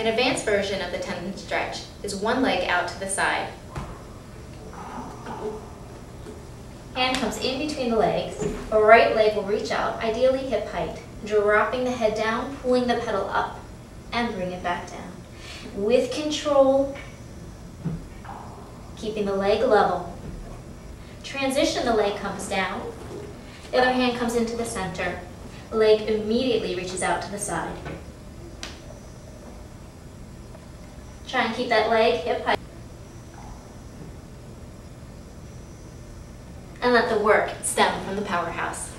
An advanced version of the tendon stretch is one leg out to the side. Hand comes in between the legs. The right leg will reach out, ideally hip height, dropping the head down, pulling the pedal up, and bring it back down. With control, keeping the leg level. Transition, the leg comes down. The other hand comes into the center. The leg immediately reaches out to the side. Try and keep that leg hip height. And let the work stem from the powerhouse.